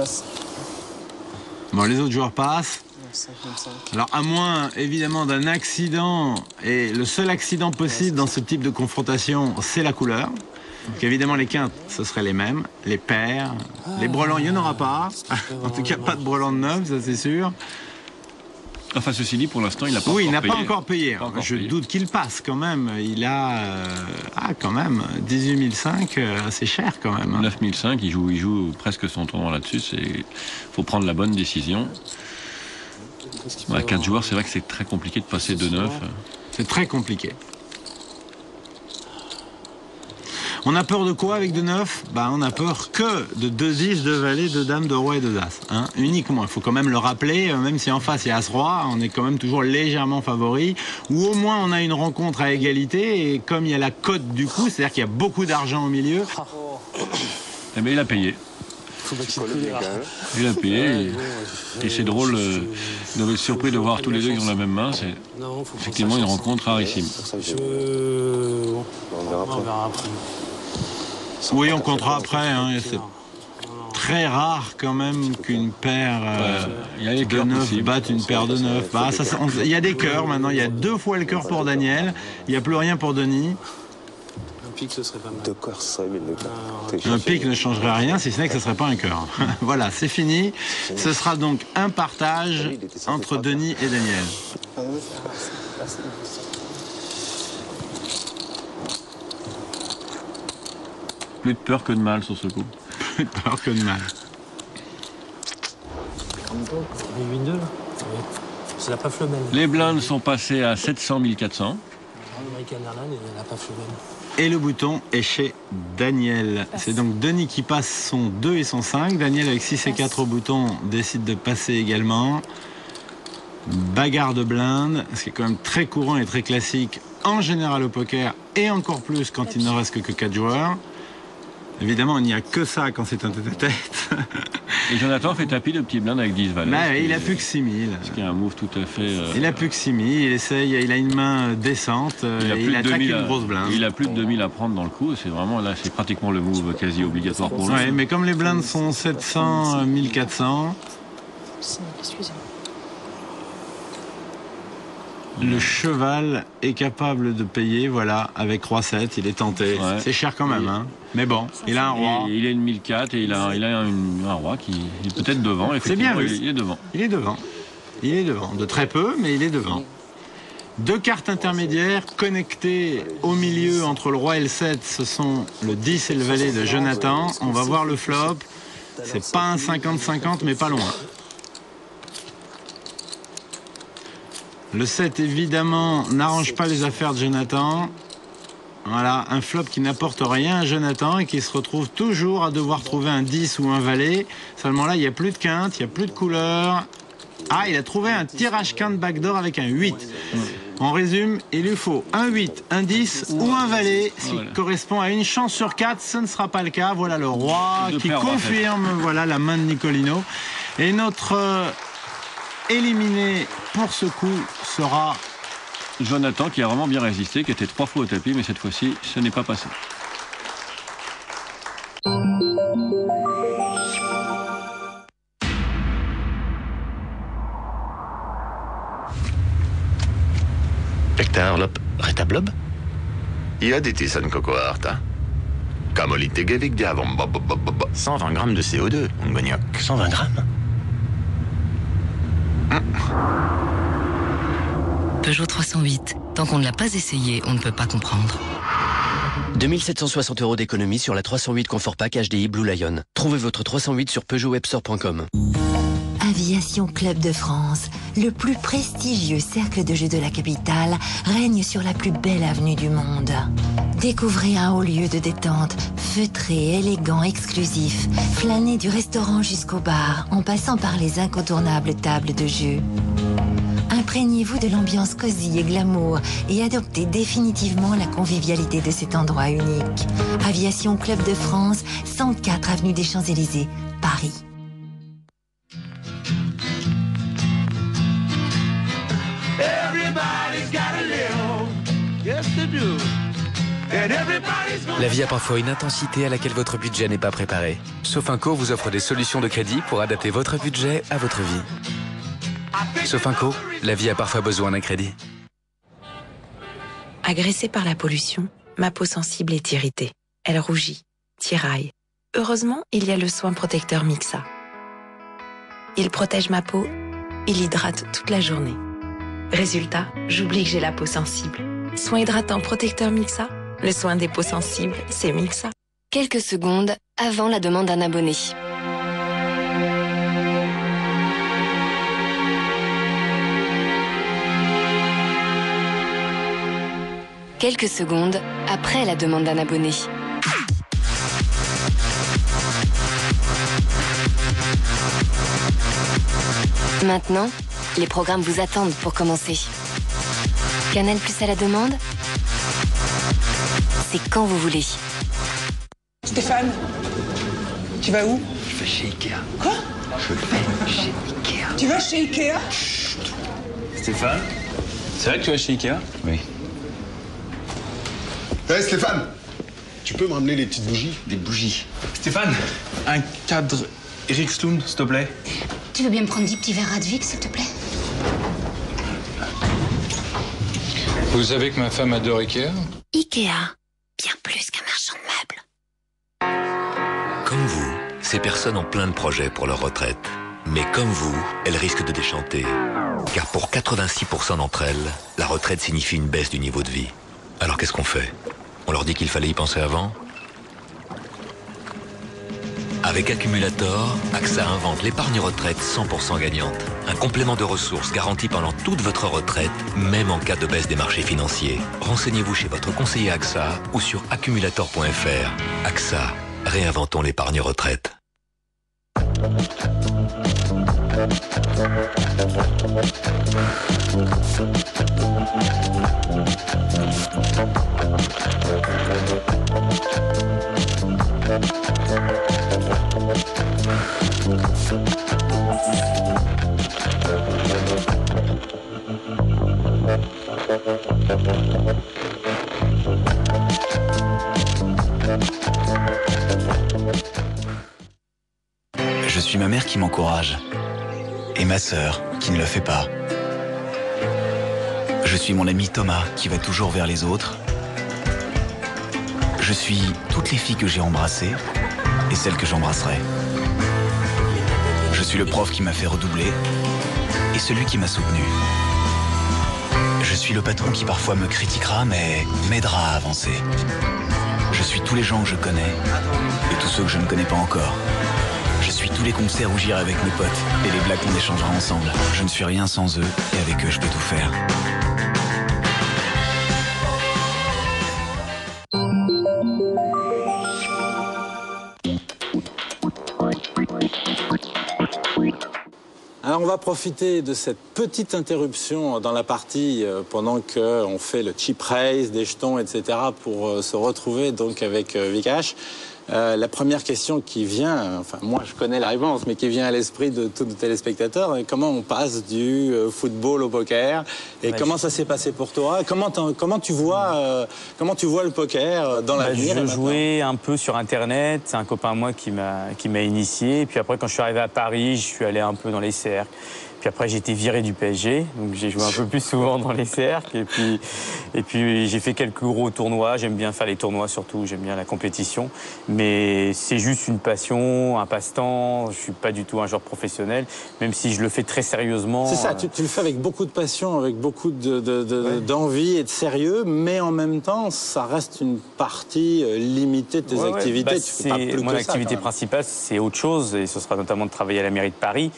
passe. Bon, les autres joueurs passent. 55. Alors, à moins, évidemment, d'un accident, et le seul accident possible dans ce type de confrontation, c'est la couleur. Donc, évidemment, les quintes, ce seraient les mêmes. Les paires, les brelans, il n'y en aura pas. En tout cas, pas de brelan de neuf, ça c'est sûr. Enfin, ceci dit, pour l'instant, il n'a pas Oui, il encore n'a pas payé. encore payé. Je doute qu'il passe quand même. Il a, quand même, 18 500, c'est cher quand même. 9 500, il joue presque son tournoi là-dessus. Il faut prendre la bonne décision. À 4 joueurs, c'est vrai que c'est très compliqué de passer de 9. C'est très compliqué. On a peur de quoi avec de 9 ? On a peur que de 2-10, 2 valets, 2 dames, 2 rois et 2 as. Hein, uniquement. Il faut quand même le rappeler, même si en face il y a as-roi, on est quand même toujours légèrement favori. Ou au moins on a une rencontre à égalité. Et comme il y a la cote du coup, c'est-à-dire qu'il y a beaucoup d'argent au milieu. Eh bien, il a payé. Il a payé. Et c'est drôle d'être surpris de voir tous les deux qui ont la même main. C'est effectivement une rencontre rarissime. On verra après. Oui, on comptera après. Hein, c'est très rare quand même qu'une paire de 9 batte une paire de 9. Il y a des cœurs maintenant. Il y a 2 fois le cœur pour Daniel. Il n'y a plus rien pour Denis. Un pic, ce serait pas mal. De quoi ce serait bien de cœur. Un pic ne changerait rien, si ce n'est que ce ne serait pas un cœur. Voilà, c'est fini. Ce sera donc un partage entre Denis et Daniel. Plus de peur que de mal sur ce coup. Plus de peur que de mal. Les 8-2, là. C'est la paf Lebel. Les blindes sont passées à 700 400. American Airlines et la paf Lebel. Et le bouton est chez Daniel. C'est donc Denis qui passe son 2 et son 5. Daniel, avec 6 et 4 au bouton, décide de passer également. Bagarre de blindes, ce qui est quand même très courant et très classique en général au poker, et encore plus quand il ne reste que 4 joueurs. Évidemment, il n'y a que ça quand c'est un tête-à-tête. Et Jonathan fait tapis de petits blindes avec 10 valets. Il a plus que 6000. Ce qui est un move tout à fait... Il a plus que 6000, il essaye, il a une main décente, il attaque une grosse blinde. Il a plus de 2000 à prendre dans le coup, c'est vraiment là, c'est pratiquement le move quasi obligatoire pour lui. Oui, mais comme les blindes sont 700, 1400... Excusez-moi. Le cheval est capable de payer, voilà, avec roi 7, il est tenté. Ouais. C'est cher quand même, hein. Mais bon, il a un roi. Il a une 1004 et il a un roi qui est peut-être devant. C'est bien vu. Il est devant. Il est devant. Il est devant. De très peu, mais il est devant. 2 cartes intermédiaires connectées au milieu entre le roi et le 7. Ce sont le 10 et le valet de Jonathan. On va voir le flop. C'est pas un 50-50, mais pas loin. Le 7, évidemment, n'arrange pas les affaires de Jonathan. Voilà, un flop qui n'apporte rien à Jonathan et qui se retrouve toujours à devoir trouver un 10 ou un valet. Seulement là, il n'y a plus de quinte, il n'y a plus de couleur. Ah, il a trouvé un tirage quinte backdoor avec un 8. On résume, il lui faut un 8, un 10 ou un valet, ce qui correspond à une chance sur 4. Ce ne sera pas le cas. Voilà le roi qui confirme la main de Nicolino. Et notre éliminé pour ce coup sera Jonathan, qui a vraiment bien résisté, qui était 3 fois au tapis, mais cette fois-ci, ce n'est pas passé. Pektaarlop retablob? Ja, dit is een kokoarta. Kamolite gevik diavom. 120 grammes de CO2, mon cognac. 120 grammes? Peugeot 308. Tant qu'on ne l'a pas essayé, on ne peut pas comprendre. 2760 € d'économie sur la 308 Confort Pack HDI Blue Lion. Trouvez votre 308 sur PeugeotWebstore.com. Aviation Club de France, le plus prestigieux cercle de jeux de la capitale, règne sur la plus belle avenue du monde. Découvrez un haut lieu de détente, feutré, élégant, exclusif, flânez du restaurant jusqu'au bar, en passant par les incontournables tables de jeu. Imprégnez-vous de l'ambiance cosy et glamour et adoptez définitivement la convivialité de cet endroit unique. Aviation Club de France, 104 avenue des Champs-Élysées, Paris. Everybody's got a little, yes they do. La vie a parfois une intensité à laquelle votre budget n'est pas préparé. Sofinco vous offre des solutions de crédit pour adapter votre budget à votre vie. Sofinco, la vie a parfois besoin d'un crédit. Agressée par la pollution, ma peau sensible est irritée. Elle rougit, tiraille. Heureusement, il y a le soin protecteur Mixa. Il protège ma peau, il hydrate toute la journée. Résultat, j'oublie que j'ai la peau sensible. Soin hydratant protecteur Mixa, le soin des peaux sensibles, c'est Mixa. Quelques secondes avant la demande d'un abonné. Quelques secondes après la demande d'un abonné. Maintenant, les programmes vous attendent pour commencer. Canal+ à la demande, c'est quand vous voulez. Stéphane, tu vas où? Je vais chez Ikea. Quoi? Je vais chez Ikea. Tu vas chez Ikea? Chut. Stéphane, c'est vrai que tu vas chez Ikea? Oui. Hey Stéphane, tu peux me ramener les petites bougies? Des bougies. Stéphane, un cadre Eric Sloan, s'il te plaît. Tu veux bien me prendre 10 petits verres Radvik, s'il te plaît? Vous savez que ma femme adore Ikea? Ikea, bien plus qu'un marchand de meubles. Comme vous, ces personnes ont plein de projets pour leur retraite. Mais comme vous, elles risquent de déchanter. Car pour 86% d'entre elles, la retraite signifie une baisse du niveau de vie. Alors qu'est-ce qu'on fait? On leur dit qu'il fallait y penser avant? Avec Accumulator, AXA invente l'épargne retraite 100% gagnante. Un complément de ressources garanti pendant toute votre retraite, même en cas de baisse des marchés financiers. Renseignez-vous chez votre conseiller AXA ou sur accumulator.fr. AXA, réinventons l'épargne retraite. Je suis ma mère qui m'encourage et ma sœur qui ne le fait pas. Je suis mon ami Thomas qui va toujours vers les autres. Je suis toutes les filles que j'ai embrassées et celles que j'embrasserai. Je suis le prof qui m'a fait redoubler et celui qui m'a soutenu. Je suis le patron qui parfois me critiquera mais m'aidera à avancer. Je suis tous les gens que je connais et tous ceux que je ne connais pas encore. Je suis tous les concerts où j'irai avec mes potes et les blagues qu'on échangera ensemble. Je ne suis rien sans eux et avec eux je peux tout faire. Alors on va profiter de cette petite interruption dans la partie pendant qu'on fait le chip raise, des jetons, etc. pour se retrouver donc avec Vikash. La première question qui vient, enfin moi je connais la réponse, mais qui vient à l'esprit de tous nos téléspectateurs, comment on passe du football au poker et comment ça s'est passé pour toi? Comment tu vois le poker dans l'avenir? Je jouais un peu sur Internet, c'est un copain à moi qui m'a initié. Et puis après quand je suis arrivé à Paris, je suis allé un peu dans les cercles. Puis après, j'ai été viré du PSG, donc j'ai joué un peu plus souvent dans les cercles. Et puis j'ai fait quelques gros tournois. J'aime bien faire les tournois surtout, j'aime bien la compétition. Mais c'est juste une passion, un passe-temps. Je suis pas du tout un joueur professionnel, même si je le fais très sérieusement. C'est ça, tu le fais avec beaucoup de passion, avec beaucoup d'envie et de sérieux, mais en même temps, ça reste une partie limitée de tes activités. Tu fais pas plus mon que activité ça, principale, c'est autre chose, et ce sera notamment de travailler à la mairie de Paris.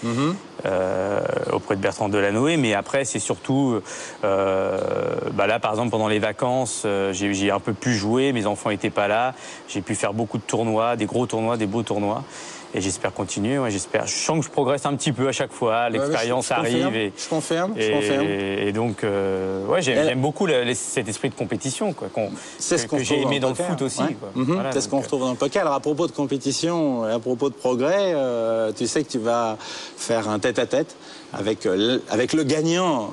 Auprès de Bertrand Delanoë, mais après c'est surtout là par exemple pendant les vacances j'ai un peu plus joué, mes enfants n'étaient pas là, j'ai pu faire beaucoup de tournois, des gros tournois, des beaux tournois, et j'espère continuer. Je sens que je progresse un petit peu à chaque fois, l'expérience arrive. Je confirme. Et donc j'aime beaucoup cet esprit de compétition que j'ai aimé dans le foot aussi. Voilà, c'est ce qu'on retrouve dans le poker. Alors à propos de compétition, à propos de progrès, tu sais que tu vas faire un tête-à-tête avec le gagnant